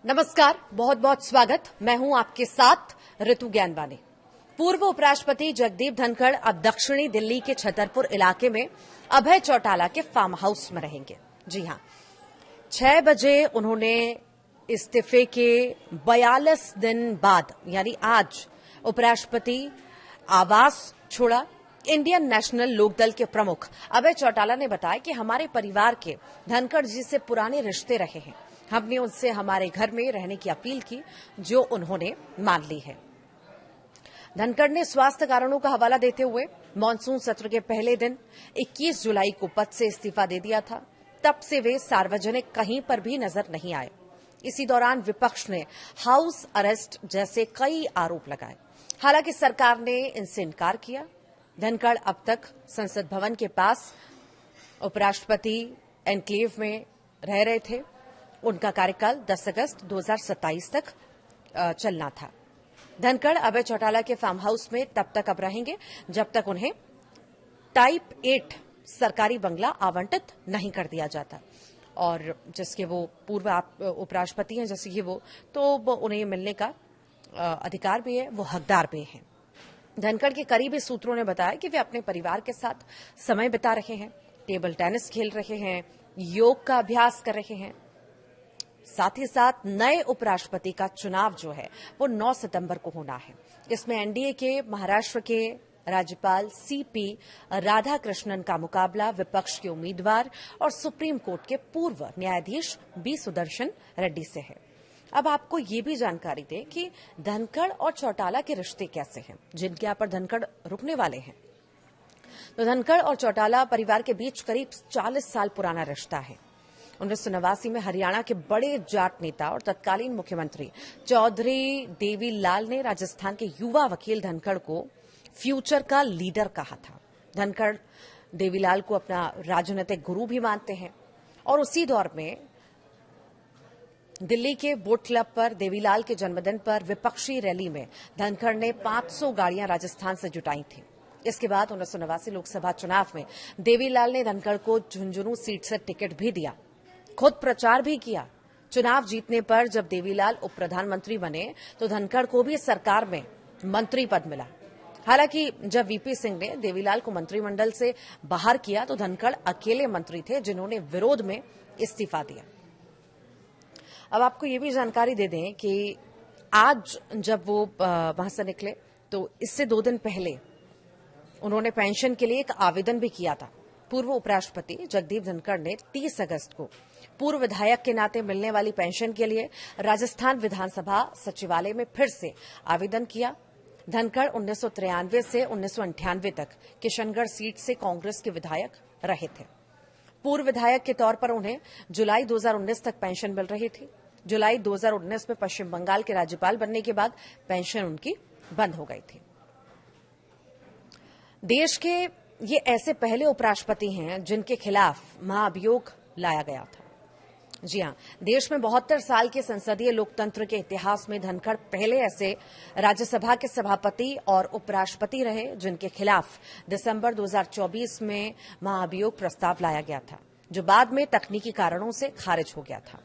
नमस्कार, बहुत बहुत स्वागत। मैं हूं आपके साथ ऋतु ज्ञानवानी। पूर्व उपराष्ट्रपति जगदीप धनखड़ अब दक्षिणी दिल्ली के छतरपुर इलाके में अभय चौटाला के फार्म हाउस में रहेंगे। जी हां, 6 बजे उन्होंने इस्तीफे के 42 दिन बाद यानी आज उपराष्ट्रपति आवास छोड़ा। इंडियन नेशनल लोकदल के प्रमुख अभय चौटाला ने बताया कि हमारे परिवार के धनखड़ जी से पुराने रिश्ते रहे हैं। हमने उनसे हमारे घर में रहने की अपील की, जो उन्होंने मान ली है। धनखड़ ने स्वास्थ्य कारणों का हवाला देते हुए मानसून सत्र के पहले दिन 21 जुलाई को पद से इस्तीफा दे दिया था। तब से वे सार्वजनिक कहीं पर भी नजर नहीं आए। इसी दौरान विपक्ष ने हाउस अरेस्ट जैसे कई आरोप लगाए। हालांकि सरकार ने इनसे इनकार किया। धनखड़ अब तक संसद भवन के पास उपराष्ट्रपति एनक्लेव में रह रहे थे। उनका कार्यकाल 10 अगस्त 2027 तक चलना था। धनखड़ अभय चौटाला के फार्म हाउस में तब तक अब रहेंगे जब तक उन्हें टाइप 8 सरकारी बंगला आवंटित नहीं कर दिया जाता, और जिसके वो पूर्व उपराष्ट्रपति हैं जैसे कि वो, तो उन्हें मिलने का अधिकार भी है, वो हकदार भी हैं। धनखड़ के करीबी सूत्रों ने बताया कि वे अपने परिवार के साथ समय बिता रहे हैं, टेबल टेनिस खेल रहे हैं, योग का अभ्यास कर रहे हैं। साथ ही साथ नए उपराष्ट्रपति का चुनाव जो है वो 9 सितंबर को होना है। इसमें एनडीए के महाराष्ट्र के राज्यपाल सीपी राधाकृष्णन का मुकाबला विपक्ष के उम्मीदवार और सुप्रीम कोर्ट के पूर्व न्यायाधीश बी सुदर्शन रेड्डी से है। अब आपको ये भी जानकारी दें कि धनखड़ और चौटाला के रिश्ते कैसे हैं, जिनके यहाँ पर धनखड़ रुकने वाले हैं। तो धनखड़ और चौटाला परिवार के बीच करीब 40 साल पुराना रिश्ता है। 1989 में हरियाणा के बड़े जाट नेता और तत्कालीन मुख्यमंत्री चौधरी देवीलाल ने राजस्थान के युवा वकील धनखड़ को फ्यूचर का लीडर कहा था। धनखड़ देवीलाल को अपना राजनीतिक गुरु भी मानते हैं, और उसी दौर में दिल्ली के बोट क्लब पर देवीलाल के जन्मदिन पर विपक्षी रैली में धनखड़ ने 500 गाड़ियां राजस्थान से जुटाई थी। इसके बाद 1989 लोकसभा चुनाव में देवीलाल ने धनखड़ को झुंझुनू सीट से टिकट भी दिया, खुद प्रचार भी किया। चुनाव जीतने पर जब देवीलाल उप प्रधानमंत्री बने तो धनखड़ को भी सरकार में मंत्री पद मिला। हालांकि जब वीपी सिंह ने देवीलाल को मंत्रिमंडल से बाहर किया तो धनखड़ अकेले मंत्री थे जिन्होंने विरोध में इस्तीफा दिया। अब आपको ये भी जानकारी दे दें कि आज जब वो वहां से निकले तो इससे 2 दिन पहले उन्होंने पेंशन के लिए एक आवेदन भी किया था। पूर्व उपराष्ट्रपति जगदीप धनखड़ ने 30 अगस्त को पूर्व विधायक के नाते मिलने वाली पेंशन के लिए राजस्थान विधानसभा सचिवालय में फिर से आवेदन किया। धनखड़ 1993 से 1998 तक किशनगढ़ सीट से कांग्रेस के विधायक रहे थे। पूर्व विधायक के तौर पर उन्हें जुलाई 2019 तक पेंशन मिल रही थी। जुलाई 2019 में पश्चिम बंगाल के राज्यपाल बनने के बाद पेंशन उनकी बंद हो गई थी। देश के ये ऐसे पहले उपराष्ट्रपति हैं जिनके खिलाफ महाभियोग लाया गया था। जी हां, देश में 72 साल के संसदीय लोकतंत्र के इतिहास में धनखड़ पहले ऐसे राज्यसभा के सभापति और उपराष्ट्रपति रहे जिनके खिलाफ दिसंबर 2024 में महाभियोग प्रस्ताव लाया गया था, जो बाद में तकनीकी कारणों से खारिज हो गया था।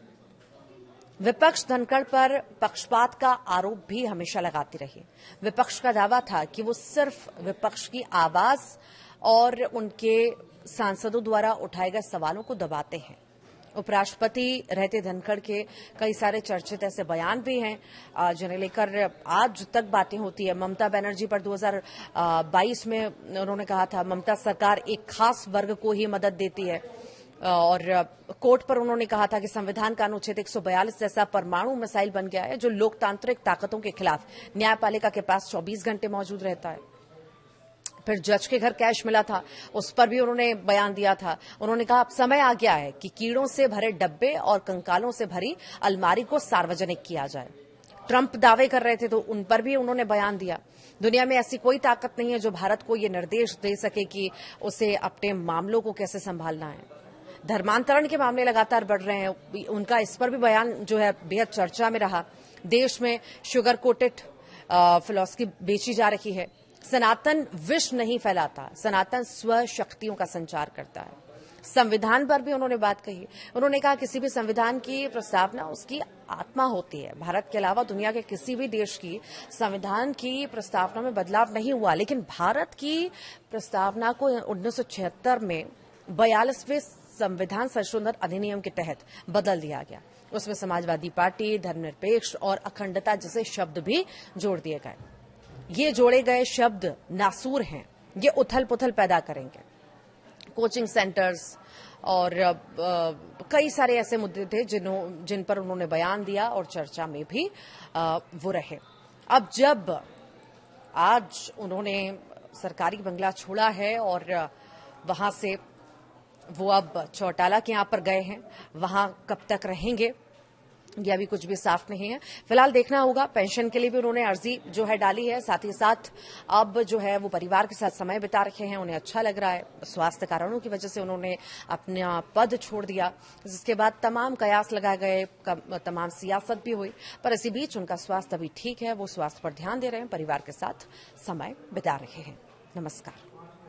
विपक्ष धनखड़ पर पक्षपात का आरोप भी हमेशा लगाती रही। विपक्ष का दावा था कि वो सिर्फ विपक्ष की आवाज और उनके सांसदों द्वारा उठाए गए सवालों को दबाते हैं। उपराष्ट्रपति रहते धनखड़ के कई सारे चर्चित ऐसे बयान भी हैं जिन्हें लेकर आज तक बातें होती है। ममता बनर्जी पर 2022 में उन्होंने कहा था ममता सरकार एक खास वर्ग को ही मदद देती है, और कोर्ट पर उन्होंने कहा था कि संविधान का अनुच्छेद 142 जैसा परमाणु मिसाइल बन गया है जो लोकतांत्रिक ताकतों के खिलाफ न्यायपालिका के पास 24 घंटे मौजूद रहता है। फिर जज के घर कैश मिला था, उस पर भी उन्होंने बयान दिया था। उन्होंने कहा अब समय आ गया है कि कीड़ों से भरे डब्बे और कंकालों से भरी अलमारी को सार्वजनिक किया जाए। ट्रंप दावे कर रहे थे तो उन पर भी उन्होंने बयान दिया। दुनिया में ऐसी कोई ताकत नहीं है जो भारत को ये निर्देश दे सके कि उसे अपने मामलों को कैसे संभालना है। धर्मांतरण के मामले लगातार बढ़ रहे हैं, उनका इस पर भी बयान जो है बेहद चर्चा में रहा। देश में शुगर कोटेड फिलॉसफी बेची जा रही है। सनातन विष नहीं फैलाता, सनातन स्वशक्तियों का संचार करता है। संविधान पर भी उन्होंने बात कही। उन्होंने कहा किसी भी संविधान की प्रस्तावना उसकी आत्मा होती है। भारत के अलावा दुनिया के किसी भी देश की संविधान की प्रस्तावना में बदलाव नहीं हुआ, लेकिन भारत की प्रस्तावना को 1976 में 42वें संविधान संशोधन अधिनियम के तहत बदल दिया गया। उसमें समाजवादी पार्टी, धर्मनिरपेक्ष और अखंडता जैसे शब्द भी जोड़ दिए गए। ये जोड़े गए शब्द नासूर हैं, ये उथल पुथल पैदा करेंगे। कोचिंग सेंटर्स और कई सारे ऐसे मुद्दे थे जिन पर उन्होंने बयान दिया और चर्चा में भी वो रहे। अब जब आज उन्होंने सरकारी बंगला छोड़ा है और वहां से वो अब चौटाला के यहां पर गए हैं, वहां कब तक रहेंगे ये अभी कुछ भी साफ नहीं है। फिलहाल देखना होगा। पेंशन के लिए भी उन्होंने अर्जी जो है डाली है, साथ ही साथ अब जो है वो परिवार के साथ समय बिता रखे हैं, उन्हें अच्छा लग रहा है। स्वास्थ्य कारणों की वजह से उन्होंने अपना पद छोड़ दिया, जिसके बाद तमाम कयास लगाए गए, तमाम सियासत भी हुई, पर इसी बीच उनका स्वास्थ्य अभी ठीक है। वो स्वास्थ्य पर ध्यान दे रहे हैं, परिवार के साथ समय बिता रहे हैं। नमस्कार।